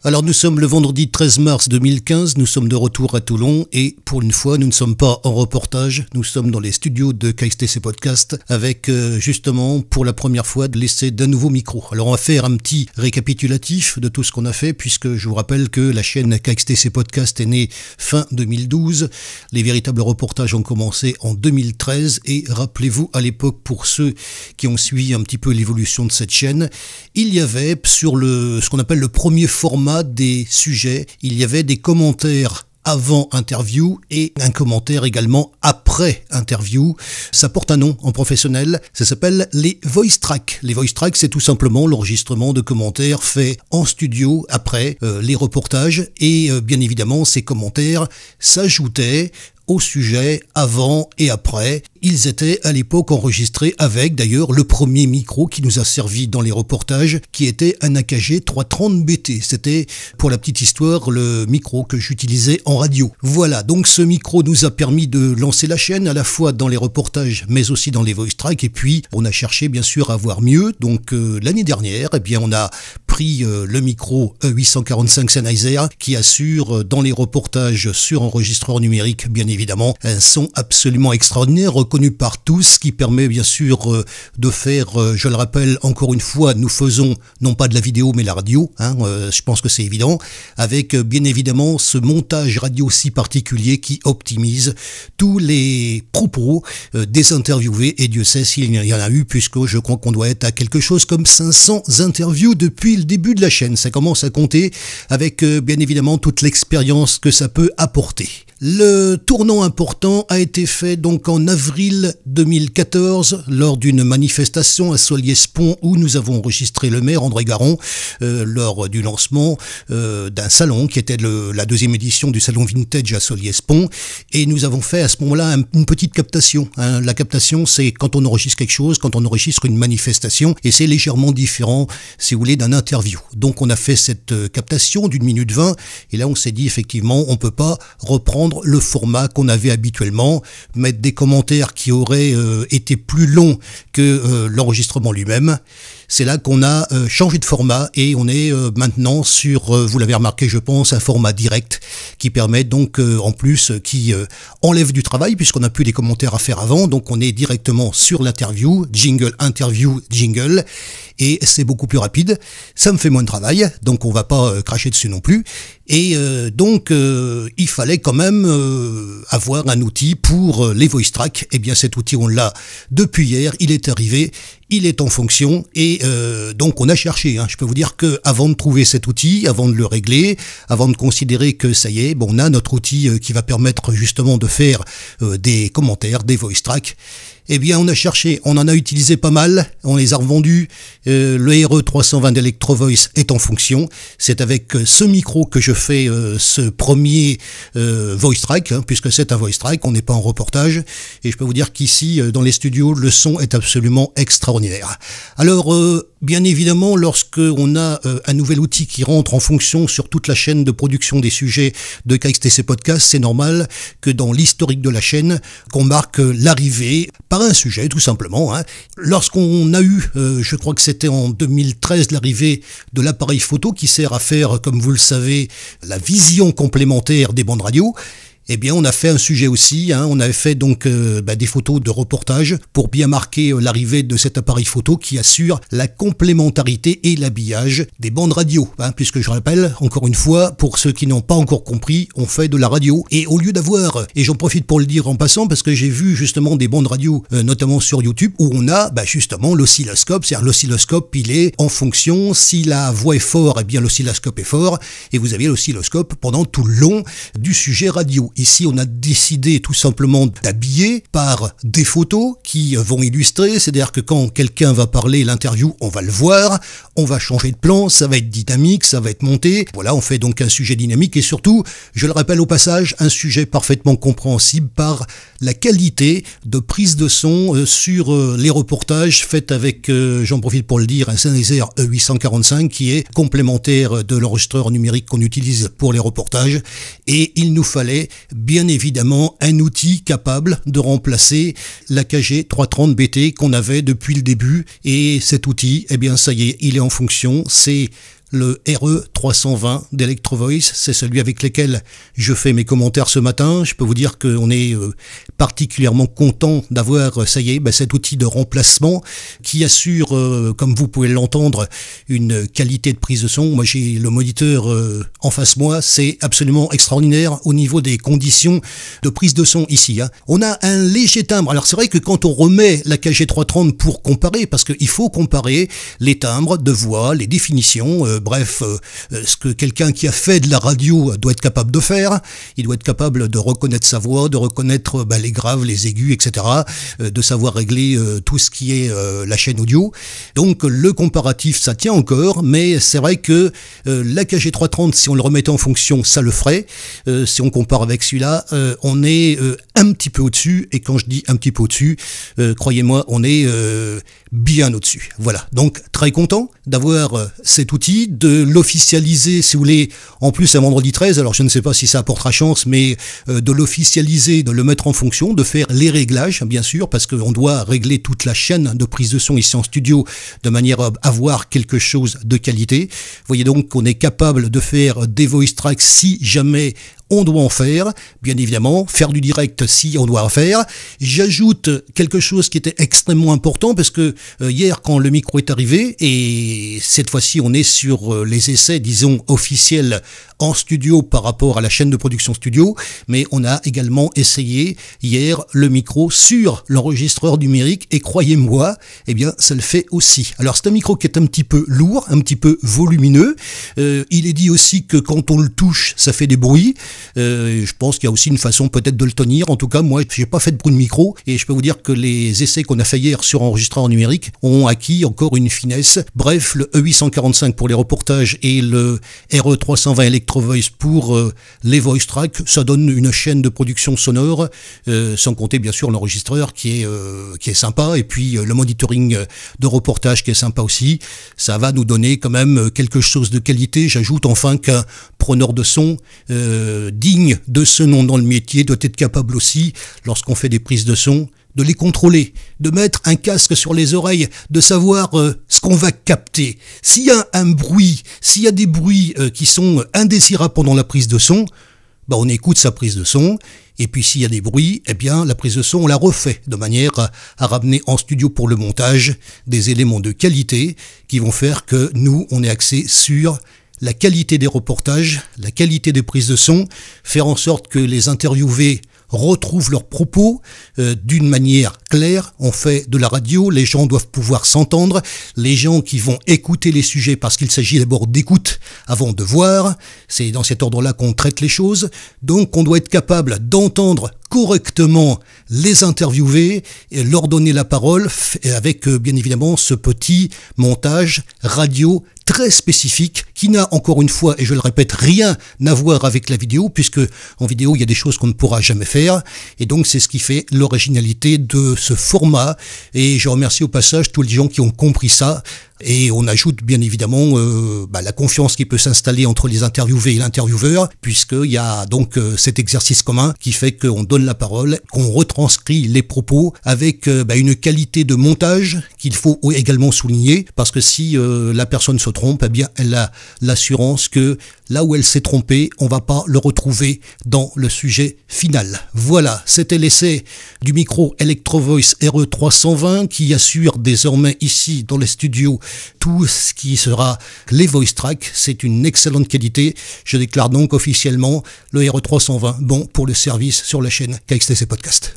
Alors nous sommes le vendredi 13 mars 2015, nous sommes de retour à Toulon et pour une fois nous ne sommes pas en reportage, nous sommes dans les studios de KXTC Podcast avec justement pour la première fois de l'essai d'un nouveau micro. Alors on va faire un petit récapitulatif de tout ce qu'on a fait puisque je vous rappelle que la chaîne KXTC Podcast est née fin 2012, les véritables reportages ont commencé en 2013 et rappelez-vous à l'époque pour ceux qui ont suivi un petit peu l'évolution de cette chaîne, il y avait sur ce qu'on appelle le premier format des sujets, il y avait des commentaires avant interview et un commentaire également après interview. Ça porte un nom en professionnel, ça s'appelle les voice tracks. Les voice tracks, c'est tout simplement l'enregistrement de commentaires faits en studio après les reportages et bien évidemment ces commentaires s'ajoutaient au sujet avant et après. Ils étaient à l'époque enregistrés avec d'ailleurs le premier micro qui nous a servi dans les reportages qui était un AKG 330 BT. C'était pour la petite histoire le micro que j'utilisais en radio. Voilà, donc ce micro nous a permis de lancer la chaîne à la fois dans les reportages mais aussi dans les voice tracks et puis on a cherché bien sûr à avoir mieux. Donc l'année dernière, eh bien on a pris le micro E845 Sennheiser qui assure dans les reportages sur enregistreur numérique bien évidemment un son absolument extraordinaire reconnu par tous qui permet bien sûr de faire, je le rappelle encore une fois, nous faisons non pas de la vidéo mais la radio, je pense que c'est évident, avec bien évidemment ce montage radio si particulier qui optimise tous les propos des interviewés et Dieu sait s'il y en a eu puisque je crois qu'on doit être à quelque chose comme 500 interviews depuis le début de la chaîne, ça commence à compter avec bien évidemment toute l'expérience que ça peut apporter. Le tournant important a été fait donc en avril 2014 lors d'une manifestation à Solliès-Pont où nous avons enregistré le maire André Garon lors du lancement d'un salon qui était la deuxième édition du salon vintage à Solliès-Pont et nous avons fait à ce moment-là une petite captation. La captation c'est quand on enregistre quelque chose, quand on enregistre une manifestation et c'est légèrement différent si vous voulez d'un interview. Donc on a fait cette captation d'une minute 20 et là on s'est dit effectivement on peut pas reprendre le format qu'on avait habituellement, mettre des commentaires qui auraient été plus longs que l'enregistrement lui-même. C'est là qu'on a changé de format et on est maintenant sur, vous l'avez remarqué je pense, un format direct qui permet donc en plus qui enlève du travail puisqu'on n'a plus les commentaires à faire avant, donc on est directement sur l'interview, interview, jingle et c'est beaucoup plus rapide, ça me fait moins de travail, donc on va pas cracher dessus non plus et donc il fallait quand même avoir un outil pour les voice tracks, et bien cet outil on l'a depuis hier, il est arrivé, il est en fonction et donc on a cherché, je peux vous dire que avant de trouver cet outil, avant de le régler, avant de considérer que ça y est, bon, on a notre outil qui va permettre justement de faire des commentaires, des voice tracks. Eh bien, on a cherché, on en a utilisé pas mal, on les a revendus. Le RE320 d'Electro Voice est en fonction. C'est avec ce micro que je fais ce premier voice track, puisque c'est un voice track, on n'est pas en reportage. Et je peux vous dire qu'ici, dans les studios, le son est absolument extraordinaire. Alors, bien évidemment, lorsque on a un nouvel outil qui rentre en fonction sur toute la chaîne de production des sujets de KXTC Podcast, c'est normal que dans l'historique de la chaîne, qu'on marque l'arrivée par un sujet, tout simplement. Lorsqu'on a eu, je crois que c'était en 2013, l'arrivée de l'appareil photo qui sert à faire, comme vous le savez, la vision complémentaire des bandes radio, eh bien, on a fait un sujet aussi, on avait fait donc des photos de reportage pour bien marquer l'arrivée de cet appareil photo qui assure la complémentarité et l'habillage des bandes radio, puisque je rappelle, encore une fois, pour ceux qui n'ont pas encore compris, on fait de la radio et au lieu d'avoir, et j'en profite pour le dire en passant parce que j'ai vu justement des bandes radio, notamment sur YouTube, où on a justement l'oscilloscope, c'est-à-dire l'oscilloscope, il est en fonction, si la voix est forte, eh bien l'oscilloscope est fort, et vous avez l'oscilloscope pendant tout le long du sujet radio. Ici, on a décidé tout simplement d'habiller par des photos qui vont illustrer, c'est-à-dire que quand quelqu'un va parler l'interview, on va le voir, on va changer de plan, ça va être dynamique, ça va être monté. Voilà, on fait donc un sujet dynamique et surtout, je le rappelle au passage, un sujet parfaitement compréhensible par la qualité de prise de son sur les reportages faits avec, j'en profite pour le dire, un Sennheiser E845 qui est complémentaire de l'enregistreur numérique qu'on utilise pour les reportages et il nous fallait bien évidemment un outil capable de remplacer l'AKG 330 BT qu'on avait depuis le début et cet outil, eh bien ça y est, il est en fonction, c'est le RE320 d'Electro Voice, c'est celui avec lequel je fais mes commentaires ce matin. Je peux vous dire qu'on est particulièrement content d'avoir, ça y est, cet outil de remplacement qui assure, comme vous pouvez l'entendre, une qualité de prise de son. Moi, j'ai le moniteur en face moi, c'est absolument extraordinaire au niveau des conditions de prise de son ici. On a un léger timbre. Alors c'est vrai que quand on remet la KG330 pour comparer, parce qu'il faut comparer les timbres de voix, les définitions, ce que quelqu'un qui a fait de la radio doit être capable de faire. Il doit être capable de reconnaître sa voix, de reconnaître les graves, les aigus, etc., de savoir régler tout ce qui est la chaîne audio. Donc le comparatif, ça tient encore, mais c'est vrai que la KG330, si on le remettait en fonction, ça le ferait. Si on compare avec celui-là, on est un petit peu au-dessus, et quand je dis un petit peu au-dessus, croyez-moi, on est bien au-dessus. Voilà, donc très content d'avoir cet outil, de l'officialiser, si vous voulez, en plus un vendredi 13, alors je ne sais pas si ça apportera chance, mais de l'officialiser, de le mettre en fonction, de faire les réglages, bien sûr, parce qu'on doit régler toute la chaîne de prise de son ici en studio, de manière à avoir quelque chose de qualité. Vous voyez donc qu'on est capable de faire des voice tracks si jamais on doit en faire, bien évidemment, faire du direct si on doit en faire. J'ajoute quelque chose qui était extrêmement important parce que hier quand le micro est arrivé, et cette fois-ci on est sur les essais, disons, officiels en studio par rapport à la chaîne de production studio, mais on a également essayé hier le micro sur l'enregistreur numérique et croyez-moi, eh bien ça le fait aussi. Alors c'est un micro qui est un petit peu lourd, un petit peu volumineux. Il est dit aussi que quand on le touche, ça fait des bruits. Je pense qu'il y a aussi une façon peut-être de le tenir. En tout cas, moi, j'ai pas fait de bruit de micro et je peux vous dire que les essais qu'on a fait hier sur enregistreur numérique ont acquis encore une finesse. Bref, le E845 pour les reportages et le RE320 Electro Voice pour les voice tracks, ça donne une chaîne de production sonore, sans compter bien sûr l'enregistreur qui est sympa, et puis le monitoring de reportage qui est sympa aussi. Ça va nous donner quand même quelque chose de qualité. J'ajoute enfin qu'un preneur de son digne de ce nom dans le métier doit être capable aussi, lorsqu'on fait des prises de son, de les contrôler, de mettre un casque sur les oreilles, de savoir ce qu'on va capter. S'il y a un bruit, s'il y a des bruits qui sont indésirables pendant la prise de son, on écoute sa prise de son, et puis s'il y a des bruits, eh bien la prise de son on la refait, de manière à ramener en studio pour le montage des éléments de qualité qui vont faire que nous, on est axé sur la qualité des reportages, la qualité des prises de son, faire en sorte que les interviewés retrouvent leurs propos d'une manière claire. On fait de la radio, les gens doivent pouvoir s'entendre, les gens qui vont écouter les sujets, parce qu'il s'agit d'abord d'écoute avant de voir, c'est dans cet ordre-là qu'on traite les choses, donc on doit être capable d'entendre correctement les interviewés et leur donner la parole avec bien évidemment ce petit montage radio très spécifique qui n'a encore une fois, et je le répète, rien à voir avec la vidéo, puisque en vidéo il y a des choses qu'on ne pourra jamais faire, et donc c'est ce qui fait l'originalité de ce format, et je remercie au passage tous les gens qui ont compris ça. Et on ajoute bien évidemment la confiance qui peut s'installer entre les interviewés et l'intervieweur, puisqu'il y a donc cet exercice commun qui fait qu'on donne la parole, qu'on retranscrit les propos avec une qualité de montage qu'il faut également souligner, parce que si la personne se trompe, eh bien elle a l'assurance que là où elle s'est trompée, on va pas le retrouver dans le sujet final. Voilà, c'était l'essai du micro Electro Voice RE320 qui assure désormais ici dans les studios tout ce qui sera les voice tracks. C'est une excellente qualité. Je déclare donc officiellement le RE320 bon pour le service sur la chaîne KXTC Podcast.